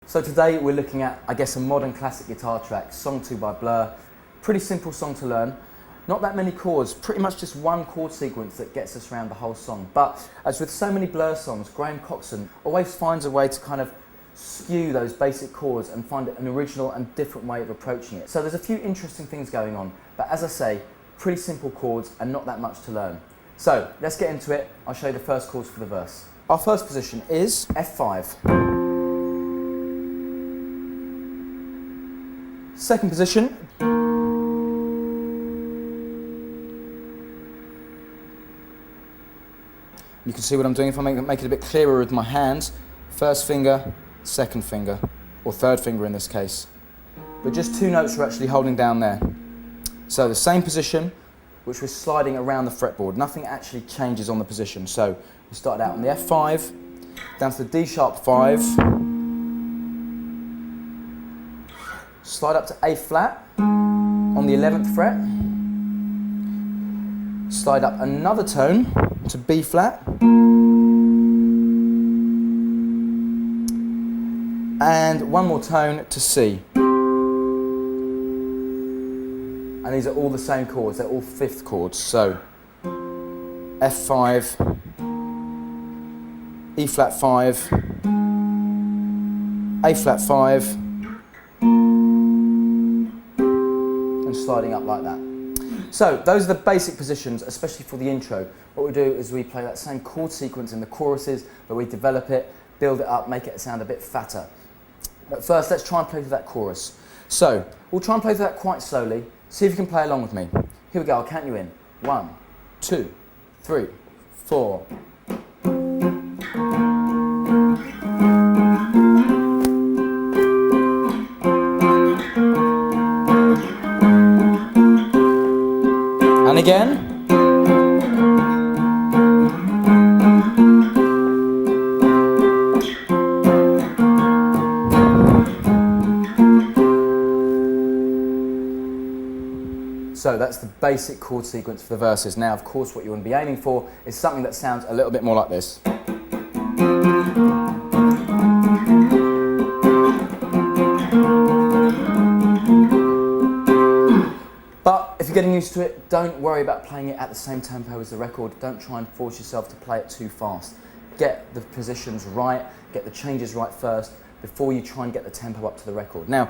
So today we're looking at, I guess, a modern classic guitar track, Song 2 by Blur. Pretty simple song to learn. Not that many chords, pretty much just one chord sequence that gets us around the whole song. But as with so many Blur songs, Graham Coxon always finds a way to kind of skew those basic chords and find an original and different way of approaching it. So there's a few interesting things going on, but as I say, pretty simple chords and not that much to learn. So let's get into it. I'll show you the first chords for the verse. Our first position is F5. Second position, you can see what I'm doing if I make it a bit clearer with my hands. First finger, second finger, or third finger in this case. But just two notes we're actually holding down there. So the same position, which we're sliding around the fretboard. Nothing actually changes on the position. So we started out on the F5, down to the D sharp 5, slide up to A flat on the 11th fret, slide up another tone to B flat, and one more tone to C. And these are all the same chords, they're all fifth chords. So F5, E flat 5, A flat 5, and sliding up like that. So those are the basic positions, especially for the intro. What we do is we play that same chord sequence in the choruses, but we develop it, build it up, make it sound a bit fatter. But first, let's try and play through that chorus. So we'll try and play through that quite slowly. See if you can play along with me. Here we go, I'll count you in. 1, 2, 3, 4. And again. So that's the basic chord sequence for the verses. Now, of course, what you want to be aiming for is something that sounds a little bit more like this. But if you're getting used to it, don't worry about playing it at the same tempo as the record. Don't try and force yourself to play it too fast. Get the positions right, get the changes right first before you try and get the tempo up to the record. Now,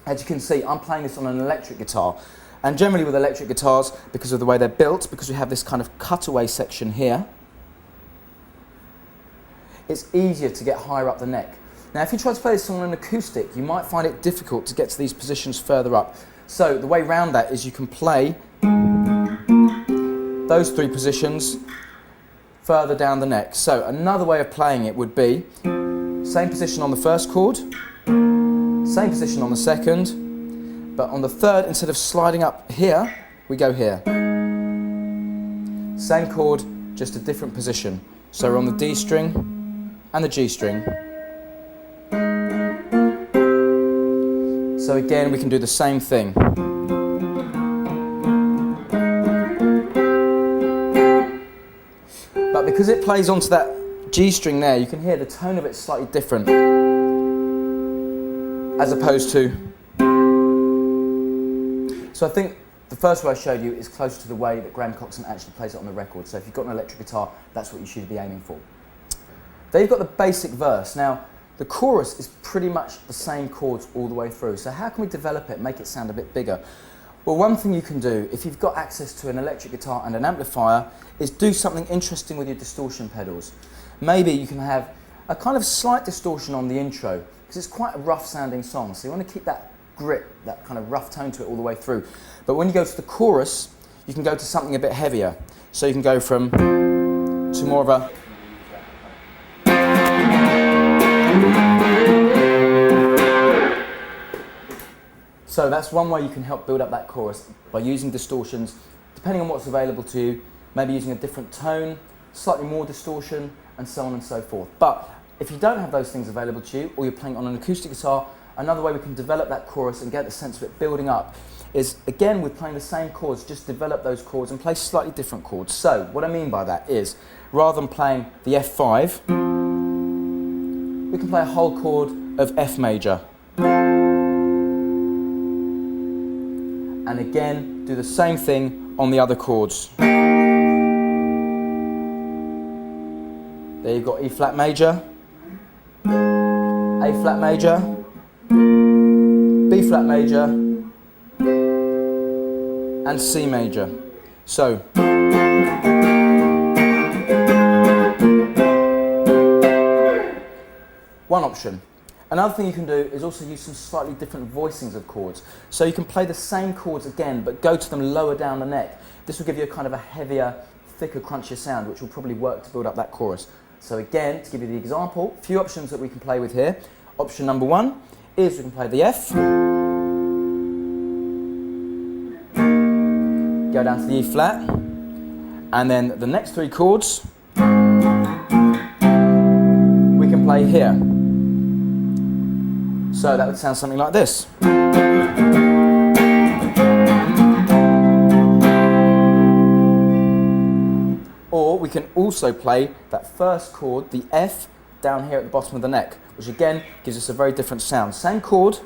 as you can see, I'm playing this on an electric guitar. And generally with electric guitars, because of the way they're built, because we have this kind of cutaway section here, it's easier to get higher up the neck. Now, if you try to play this on an acoustic, you might find it difficult to get to these positions further up. So the way around that is you can play those three positions further down the neck. So another way of playing it would be same position on the first chord, same position on the second, but on the third, instead of sliding up here, we go here. Same chord, just a different position. So we're on the D string and the G string. So again, we can do the same thing. But because it plays onto that G string there, you can hear the tone of it slightly different, as opposed to. So I think the first way I showed you is closer to the way that Graham Coxon actually plays it on the record. So if you've got an electric guitar, that's what you should be aiming for. Then you've got the basic verse. Now, the chorus is pretty much the same chords all the way through. So how can we develop it, make it sound a bit bigger? Well, one thing you can do, if you've got access to an electric guitar and an amplifier, is do something interesting with your distortion pedals. Maybe you can have a kind of slight distortion on the intro, because it's quite a rough sounding song. So you want to keep that grit, that kind of rough tone to it all the way through. But when you go to the chorus, you can go to something a bit heavier. So you can go from to more of a. So that's one way you can help build up that chorus, by using distortions, depending on what's available to you, maybe using a different tone, slightly more distortion, and so on and so forth. But if you don't have those things available to you, or you're playing on an acoustic guitar, another way we can develop that chorus and get the sense of it building up is, again, with playing the same chords, just develop those chords and play slightly different chords. So what I mean by that is, rather than playing the F5, we can play a whole chord of F major. And again, do the same thing on the other chords. There you've got E flat major, A flat major, B flat major, and C major. So, one option. Another thing you can do is also use some slightly different voicings of chords. So you can play the same chords again, but go to them lower down the neck. This will give you a kind of a heavier, thicker, crunchier sound, which will probably work to build up that chorus. So again, to give you the example, a few options that we can play with here. Option number one is we can play the F, go down to the E flat, and then the next three chords we can play here. So that would sound something like this. Or we can also play that first chord, the F, down here at the bottom of the neck, which again gives us a very different sound. Same chord,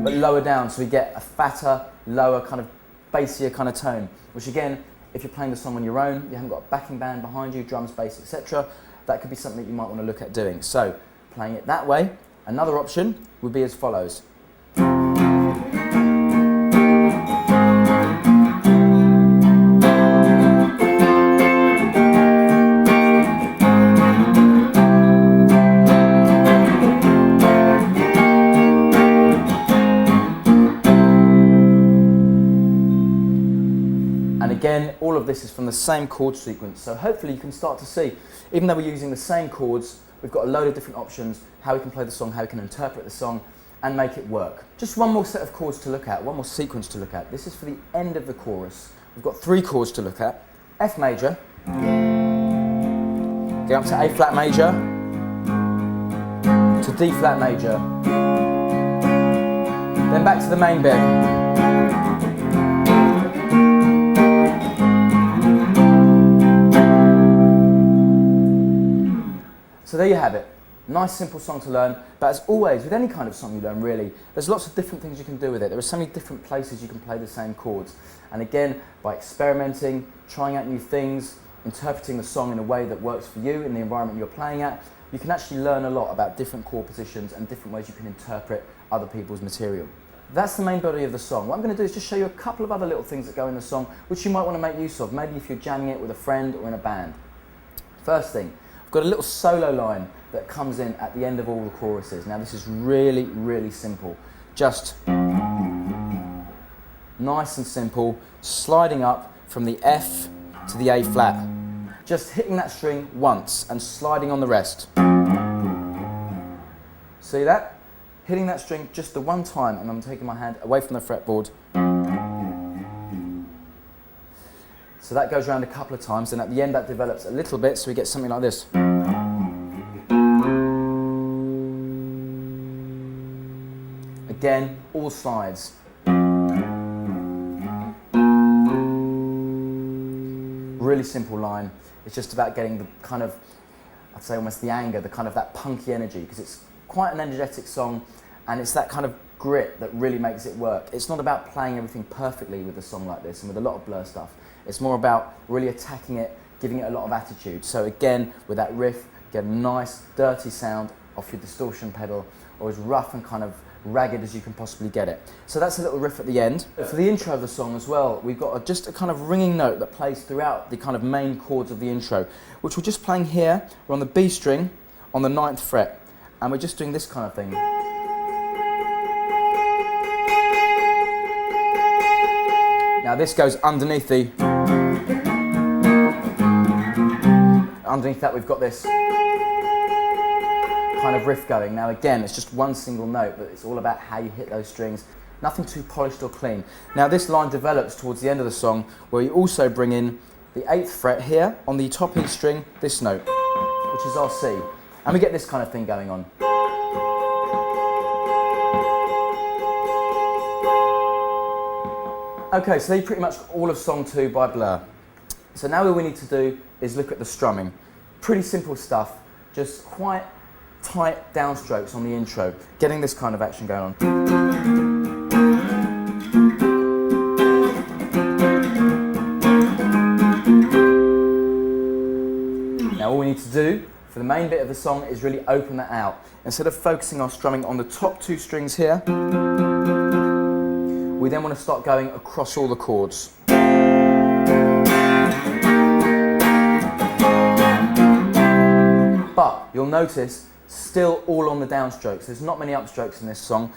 but lower down, so we get a fatter, lower, kind of bassier kind of tone, which again, if you're playing the song on your own, you haven't got a backing band behind you, drums, bass, etc., that could be something you might want to look at doing. So, playing it that way, another option would be as follows. And again, all of this is from the same chord sequence, so hopefully you can start to see, even though we're using the same chords, we've got a load of different options, how we can play the song, how we can interpret the song, and make it work. Just one more set of chords to look at, one more sequence to look at. This is for the end of the chorus. We've got three chords to look at. F major, go up to A flat major, to D flat major, then back to the main bit. So there you have it. Nice simple song to learn, but as always, with any kind of song you learn really, there's lots of different things you can do with it. There are so many different places you can play the same chords. And again, by experimenting, trying out new things, interpreting the song in a way that works for you in the environment you're playing at, you can actually learn a lot about different chord positions and different ways you can interpret other people's material. That's the main body of the song. What I'm going to do is just show you a couple of other little things that go in the song which you might want to make use of, maybe if you're jamming it with a friend or in a band. First thing, I've got a little solo line that comes in at the end of all the choruses. Now this is really, really simple. Just nice and simple, sliding up from the F to the A flat. Just hitting that string once and sliding on the rest. See that? Hitting that string just the one time, and I'm taking my hand away from the fretboard. So that goes around a couple of times, and at the end that develops a little bit, so we get something like this. Again, all slides. Really simple line. It's just about getting the kind of, I'd say almost the anger, the kind of that punky energy, because it's quite an energetic song, and it's that kind of grit that really makes it work. It's not about playing everything perfectly with a song like this and with a lot of blur stuff. It's more about really attacking it, giving it a lot of attitude. So again, with that riff, get a nice dirty sound off your distortion pedal, or as rough and kind of ragged as you can possibly get it. So that's a little riff at the end. For the intro of the song as well, we've got just a kind of ringing note that plays throughout the kind of main chords of the intro, which we're just playing here. We're on the B string on the 9th fret, and we're just doing this kind of thing. Now this goes underneath the... Underneath that we've got this kind of riff going. Now again, it's just one single note, but it's all about how you hit those strings. Nothing too polished or clean. Now this line develops towards the end of the song, where you also bring in the 8th fret here on the top E string, this note, which is our C. And we get this kind of thing going on. Okay, so you pretty much got all of song 2 by Blur. So now all we need to do is look at the strumming. Pretty simple stuff, just quite tight downstrokes on the intro, getting this kind of action going on. Now all we need to do for the main bit of the song is really open that out. Instead of focusing our strumming on the top 2 strings here, we then want to start going across all the chords. But you'll notice, still all on the downstrokes. There's not many upstrokes in this song.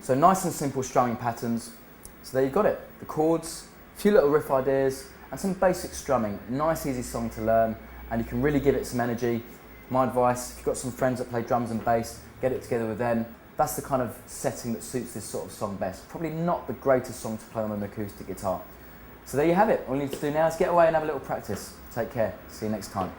So nice and simple strumming patterns. So there you've got it. The chords, a few little riff ideas, and some basic strumming. Nice, easy song to learn, and you can really give it some energy. My advice, if you've got some friends that play drums and bass, get it together with them. That's the kind of setting that suits this sort of song best. Probably not the greatest song to play on an acoustic guitar. So there you have it. All you need to do now is get away and have a little practice. Take care. See you next time.